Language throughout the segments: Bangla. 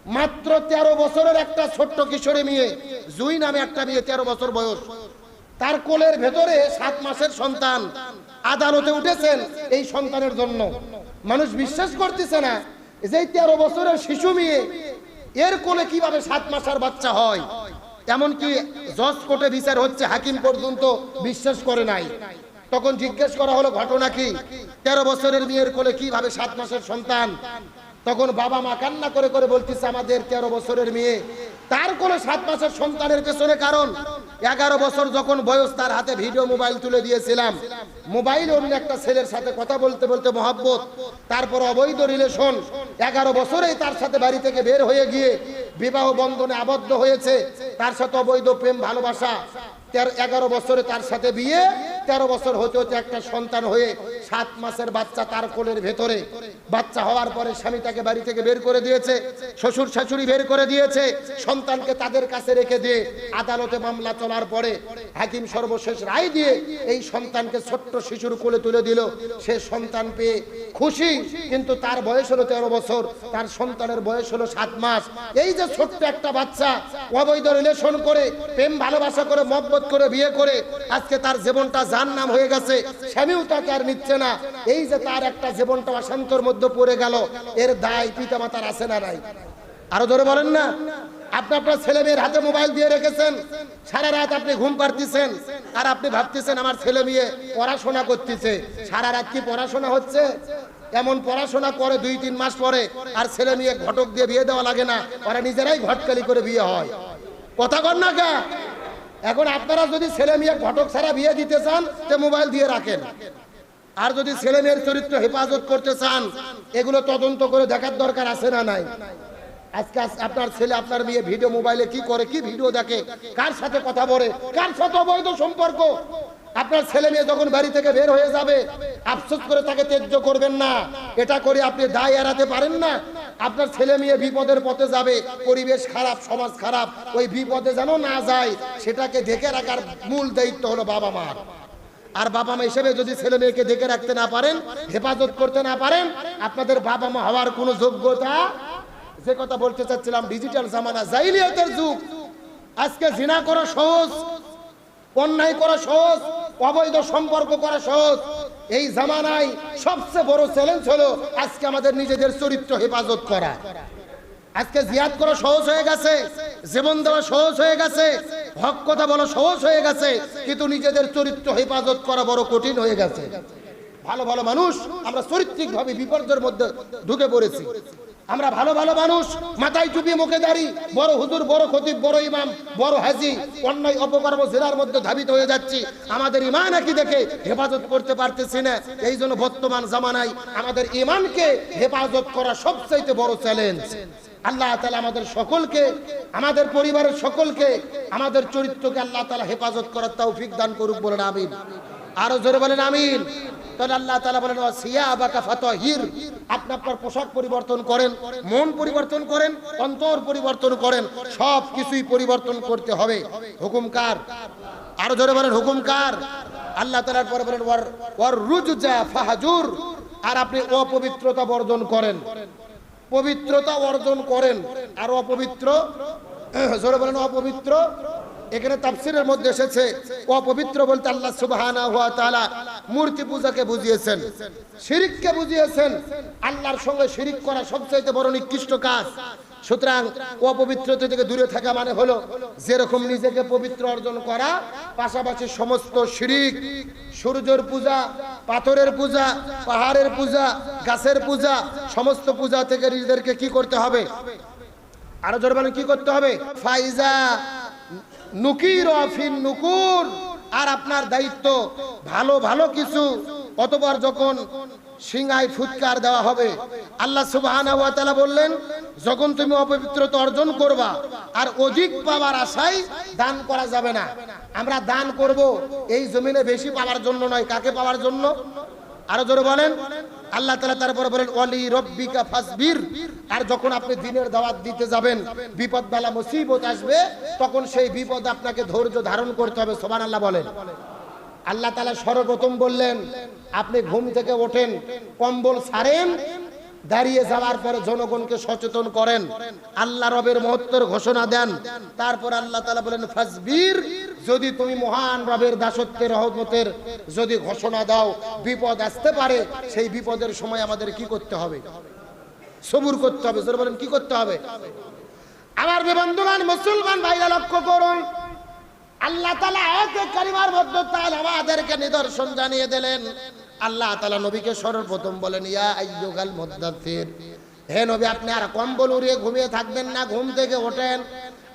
মাত্র 13 বছরের একটা ছোট্ট কিশোরী মেয়ে, জুই নামে একটা মেয়ে, 13 বছর বয়স, তার কোলের ভেতরে 7 মাসের সন্তান। আদালতে উঠেছেন এই সন্তানের জন্য। মানুষ বিশ্বাস করতেছে না যে 13 বছরের শিশু মেয়ে, এর কোলে কিভাবে 7 মাসের বাচ্চা হয়। এমনকি জজ কোর্টে বিচার হচ্ছে, হাকিম পর্যন্ত বিশ্বাস করে নাই। তখন জিজ্ঞেস করা হলো ঘটনা কি, 13 বছরের মেয়ের কোলে কিভাবে 7 মাসের সন্তান। তখন বাবা মা কান্না করে করে বলতেছে, আমাদের 13 বছরের মেয়ে, তার কোলে 7 মাসের সন্তানের পেছনে কারণ 11 বছর যখন বয়স, তার হাতে ভিডিও মোবাইল তুলে দিয়েছিলাম। মোবাইল অন্য একটা ছেলের সাথে কথা বলতে বলতে মহব্বত, তারপর অবৈধ রিলেশন, 11 বছরেই তার সাথে বাড়ি থেকে বের হয়ে গিয়ে বিবাহ বন্ধনে আবদ্ধ হয়েছে, তার সাথে অবৈধ প্রেম ভালোবাসা, 11 বছরে তার সাথে বিয়ে, 13 বছর হতে হতে একটা সন্তান হয়ে 7 মাসের বাচ্চা তার কোলের ভেতরে। বাচ্চা হওয়ার পরে স্বামী তাকে বাড়ি থেকে বের করে দিয়েছে, শ্বশুর শাশুড়ি বের করে দিয়েছে, সন্তানকে তাদের কাছে রেখে দিয়ে আদালতে মামলা চলার পরে হাকিম সর্বশেষ রায় দিয়ে এই সন্তানকে ছোট্ট শিশুর কোলে তুলে দিল। সে সন্তান পেয়ে খুশি, কিন্তু তার বয়স হলো 13 বছর, তার সন্তানের বয়স হলো 7 মাস। এই যে ছোট্ট একটা বাচ্চা অবৈধ রিলেশন করে, প্রেম ভালোবাসা করে, মহব্বত করে, বিয়ে করে, আজকে তার জীবনটা জাহান্নাম হয়ে গেছে, স্বামীও তাকে আর নিচ্ছে না। এই যে তার একটা জীবনটা অশান্তর মধ্যে পড়ে গেল, এর দায় পিতামাতার আছে না নাই? আরো ধরে বলেন না। আপনি আপনার ছেলে মেয়ের হাতে মোবাইল দিয়ে রেখেছেন, সারা রাত আপনি ঘুম পাড়তেছেন, আর আপনি ভাবতেছেন আমার ছেলে মেয়ে পড়াশোনা করতেছে। সারা রাত কি পড়াশোনা হচ্ছে? এমন পড়াশোনা করে 2-3 মাস পরে আর ছেলে মেয়ে ঘটক দিয়ে বিয়ে দেওয়া লাগে না, ওরা নিজেরাই ঘটকালি করে বিয়ে হয়। কথা কর না কা? এখন আপনারা যদি ছেলে মেয়ে ঘটক ছাড়া বিয়ে দিতে চান, তো মোবাইল দিয়ে রাখেন। আর যদি ছেলে মেয়ের চরিত্র হেফাজত করতে চান, এগুলো তদন্ত করে দেখার দরকার আছে না নাই? আজকে আপনার ছেলে আপনার মেয়ে ভিডিও মোবাইলে কি করে, কি ভিডিও দেখে, কার সাথে কথা বলে, কার সাথে অবৈধ সম্পর্ক, আপনার ছেলে মেয়ে যখন বাড়ি থেকে বের হয়ে যাবে আফসোস করে তাকে ত্যায্য করবেন না। এটা করে আপনি দায় এড়াতে পারেন না। আপনার ছেলে মেয়ে বিপদের পথে যাবে, পরিবেশ খারাপ, সমাজ খারাপ, ওই বিপদে যেন না যায় সেটাকে দেখে রাখার মূল দায়িত্ব হলো বাবা মার। আর বাবা মা হিসেবে যদি ছেলে মেয়েকে দেখে রাখতে না পারেন, হেফাজত করতে না পারেন, আপনাদের বাবা মা হওয়ার কোনো যোগ্যতা। যে কথা বলতে চাচ্ছিলাম, ডিজিটাল জামানা, জাইলিয়াতের যুগ। আজকে জিনা করা সহজ, অন্যায় করা সহজ, অবৈধ সম্পর্ক করা সহজ। এই জামানায় সবচেয়ে বড় চ্যালেঞ্জ হলো আজকে আমাদের নিজেদের চরিত্র হেফাজত করা। আজকে জিয়াদ করা সহজ হয়ে গেছে, জীবন দেওয়া সহজ হয়ে গেছে, হক কথা বলা সহজ হয়ে গেছে, কিন্তু নিজেদের চরিত্র হেফাজত করা বড় কঠিন হয়ে গেছে। ভালো ভালো মানুষ আমরা চরিত্রিকভাবে বিপর্যয়ের মধ্যে ঢুকে পড়েছি। আমরা ভালো ভালো মানুষ, মাথায় টুপি, মুখে দাড়ি, বড় হুজুর, বড় খতিব, বড় ইমাম, বড় হাজি, অন্যায় অপকর্ম জেলার মধ্যে ধাবিত হয়ে যাচ্ছি। আমাদের ইমান একই দেখে হেফাজত করতে পারতেছি না। এই জন্য বর্তমান জামানায় আমাদের ইমানকে হেফাজত করা সবচাইতে বড় চ্যালেঞ্জ। আল্লাহ তাআলা আমাদের সকলকে, আমাদের পরিবারের সকলকে, আমাদের চরিত্রকে আল্লাহ তাআলা হেফাজত করার তৌফিক দান করুক, বলেন আমিন। আরো জোরে বলেন আমিন। তাহলে আল্লাহ তাআলা বলেন ওয়াসিয়াবাকা ফাতাহির, আপনি আপনার পোশাক পরিবর্তন করেন, মন পরিবর্তন করেন, অন্তর পরিবর্তন করেন, সব কিছুই পরিবর্তন করতে হবে। হুকুম কার? আরো জোরে বলেন হুকুম কার? আল্লাহ তাআলার পরে বলেন ওয়ার রুজজা ফাহাজুর, আর আপনি অপবিত্রতা বর্জন করেন, পবিত্রতা অর্জন করেন। আর অপবিত্র, জোরে বলেন অপবিত্র। এখানে তাফসীরের মধ্যে এসেছে অপবিত্র বলতে আল্লাহ সুবহানাহু ওয়া তাআলা মূর্তি পূজাকে বুঝিয়েছেন, শিরককে বুঝিয়েছেন। আল্লাহর সঙ্গে শিরক করা সবচেয়ে বড় নিকৃষ্ট কাজ। সুতরাং অপবিত্রতা থেকে দূরে থাকা মানে হলো যেরকম নিজেকে পবিত্র অর্জন করা, পাশাপাশি সমস্ত শিরক, সূর্যের পূজা, পাথরের পূজা, পাহাড়ের পূজা, গাছের পূজা, সমস্ত পূজা থেকে নিজেদেরকে কি করতে হবে? আরো জোরে বলেন কি করতে হবে? ফাইজা নুকির ফিন নুকুর, আর আপনার দায়িত্ব ভালো ভালো কিছু অতবার যখন সিংহায় ফুৎকার দেওয়া হবে। আল্লাহ সুবহানাহু ওয়া তাআলা বললেন যখন তুমি অপবিত্রতা অর্জন করবা আর অধিক পাওয়ার আশায় দান করা যাবে না। আমরা দান করব এই জমিনে বেশি পাওয়ার জন্য নয়, কাকে পাওয়ার জন্য? আরো জোরে বলেন। আল্লাহ তাআলা তারপরে বলেন ওয়ালি রব্বিকা ফাসবির, আর যখন আপনি দ্বীনের দাওয়াত দিতে যাবেন, বিপদ বালা মুসিবত আসবে, তখন সেই বিপদ আপনাকে ধৈর্য ধারণ করতে হবে। সুবহানাল্লাহ বলেন। আল্লাহ তাআলা সর্বপ্রথম বললেন আপনি ঘুম থেকে ওঠেন, কম্বল ছাড়েন, দাঁড়িয়ে যাওয়ার পরে জনগণকে সচেতন করেন, আল্লাহ রবের মহত্বের ঘোষণা দেন। তারপর আল্লাহ তাআলা বলেন ফাসবির, যদি তুমি মহান রবের দাসত্বের রহমতের যদি ঘোষণা দাও, বিপদ আসতে পারে, সেই বিপদের সময় আমাদের কি করতে হবে? সবুর করতে হবে। জোরে বলেন কি করতে হবে? আমার বন্ধুগণ, মুসলমান ভাইরা লক্ষ্য করুন, আল্লাহ তাআলা আয়াতে কারিমার মধ্যে তাআলা আমাদেরকে নিদর্শন জানিয়ে দিলেন। আল্লাহ তাআলা নবীকে সর্বপ্রথম বলেন ইয়া আইয়ুহাল মুদ্দাথির, হে নবী আপনি আর কম্বল উড়িয়ে ঘুমিয়ে থাকবেন না, ঘুম থেকে ওঠেন,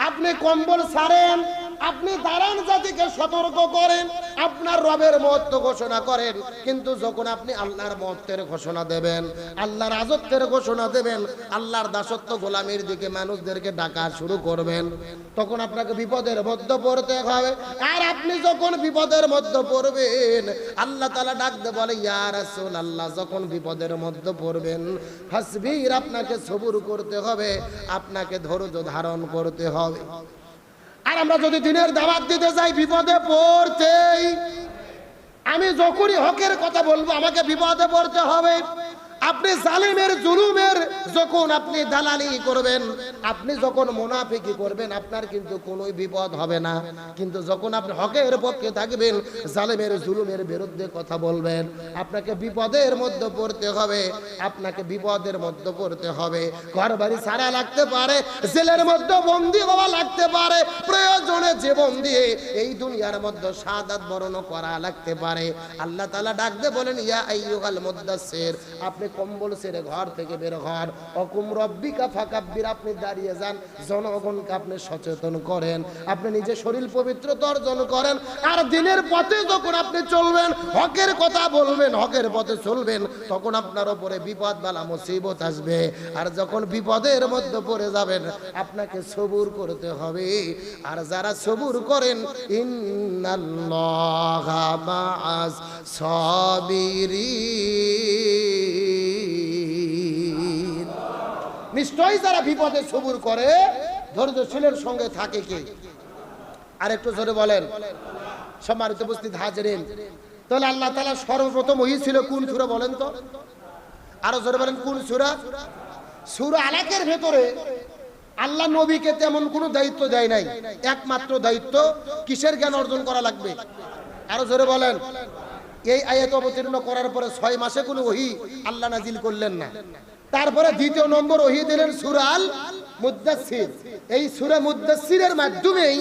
আপনি কম্বল ছাড়েন, আপনি দাঁড়ান, জাতিকে সতর্ক করেন, আপনার রবের মহত্ব ঘোষণা করেন। কিন্তু যখন আপনি আল্লাহর মহত্বের ঘোষণা দেবেন, আল্লাহর রাজত্বের ঘোষণা দেবেন, আল্লাহর দাসত্ব গোলামির দিকে মানুষদেরকে ডাকা শুরু করবেন, তখন আপনাকে বিপদের মধ্যে পড়তে হবে। আর আপনি যখন বিপদের মধ্যে পড়বেন, আল্লাহ তাআলা ডাকতে বলে ইয়া রাসূলুল্লাহ, যখন বিপদের মধ্যে পড়বেন ফাসবির, আপনাকে সবুর করতে হবে, আপনাকে ধৈর্য ধারণ করতে হবে। আর আমরা যদি দিনের দাওয়াত দিতে যাই, বিপদে পড়তেই, আমি যখনই হকের কথা বলবো আমাকে বিপদে পড়তে হবে। আপনি জালিমের জুলুমের যখন আপনি দালালি করবেন, আপনি যখন মুনাফিকি করবেন, আপনার কিন্তু কোনো বিপদ হবে না। কিন্তু যখন আপনি হকের পক্ষে থাকবেন, জালিমের জুলুমের বিরুদ্ধে কথা বলবেন, আপনাকে বিপদের মধ্যে পড়তে হবে, আপনাকে বিপদের মধ্যে পড়তে হবে। ঘর বাড়ি ছাড়া লাগতে পারে, জেলের মধ্যে বন্দী হওয়া লাগতে পারে, প্রয়োজনে জীবন দিয়ে এই দুনিয়ার মধ্যে শাহাদাত বরণ করা লাগতে পারে। আল্লাহ তাআলা ডাকতে বলেন ইয়া আইয়ুহাল মুদ্দাসসির, আপনি কম্বল ছেড়ে ঘর থেকে বের হন, অকুম রব্বিকা ফাকাব্বির, আপনি দাঁড়িয়ে যান, জনগণকে আপনি সচেতন করেন, আপনি নিজে শরীর পবিত্রতা অর্জন করেন। আর দিনের পথে যখন আপনি চলবেন, হকের কথা বলবেন, হকের পথে চলবেন, তখন আপনার উপরে বিপদ বালা মুসিবত আসবে। আর যখন বিপদের মধ্যে পড়ে যাবেন, আপনাকে সবুর করতে হবে। আর যারা সবুর করেন, ইন্নাল্লাহা মাআস সাবিরিন, নিশ্চয়ই যারা বিপদে সবুর করে, ধৈর্যশীলের সঙ্গে থাকে কে? আর একটু জোরে বলেন। সম্মানিত উপস্থিত হাজিরিন, তাহলে আল্লাহ তাআলা সর্বপ্রথম ওহী ছিল কোন সূরা বলেন তো? আরো জোরে বলেন কোন সূরা? সূরা আলাকের ভেতরে আল্লাহ নবীকে তেমন কোনো দায়িত্ব দেয় নাই। একমাত্র দায়িত্ব কিসের জ্ঞান অর্জন করা লাগবে? আরো জোরে বলেন। এই আয়াত অবতীর্ণ করার পরে 6 মাসে কোনো ওহী আল্লাহ নাজিল করলেন না। তারপরে দ্বিতীয় নম্বর ওহী দিলেন সূরা আল মুদ্দাসসির। এই সূরা মুদ্দাসসিরের মাধ্যমেই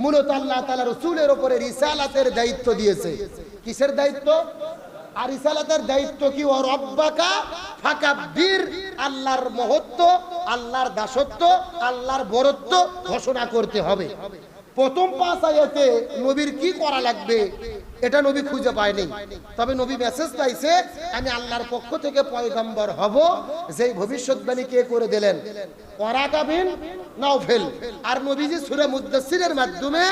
মূলত আল্লাহ তাআলা রাসূলের উপরে রিসালাতের দায়িত্ব দিয়েছে। কিসের দায়িত্ব? আর রিসালাতের দায়িত্ব কি? ও রব্বাকা ফাকাব্বির, আল্লাহর মহত্ব, আল্লাহর দাসত্ব, আল্লাহর বরত্ব ঘোষণা করতে হবে। প্রথম 5 আয়াতে নবীর কি করা লাগবে এটা নবী খুঁজে পায়নি। তবে নবী মেসেজ পাইছে, আমি আল্লাহর পক্ষ থেকে পয়গম্বর হব, যেই ভবিষ্যৎবাণী কে করে দিলেন? Waraqa bin নাওফেল। আর নবীজি সূরা মুদ্দাসসিরের মাধ্যমে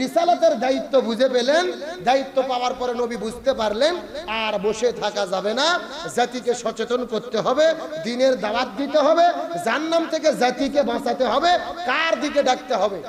রিসালাতের দায়িত্ব বুঝে পেলেন। দায়িত্ব পাওয়ার পরে নবী বুঝতে পারলেন আর বসে থাকা যাবে না, জাতিকে সচেতন করতে হবে, দ্বীনের দাওয়াত দিতে হবে, জাহান্নাম থেকে জাতিকে বাঁচাতে হবে। কার দিকে ডাকতে হবে?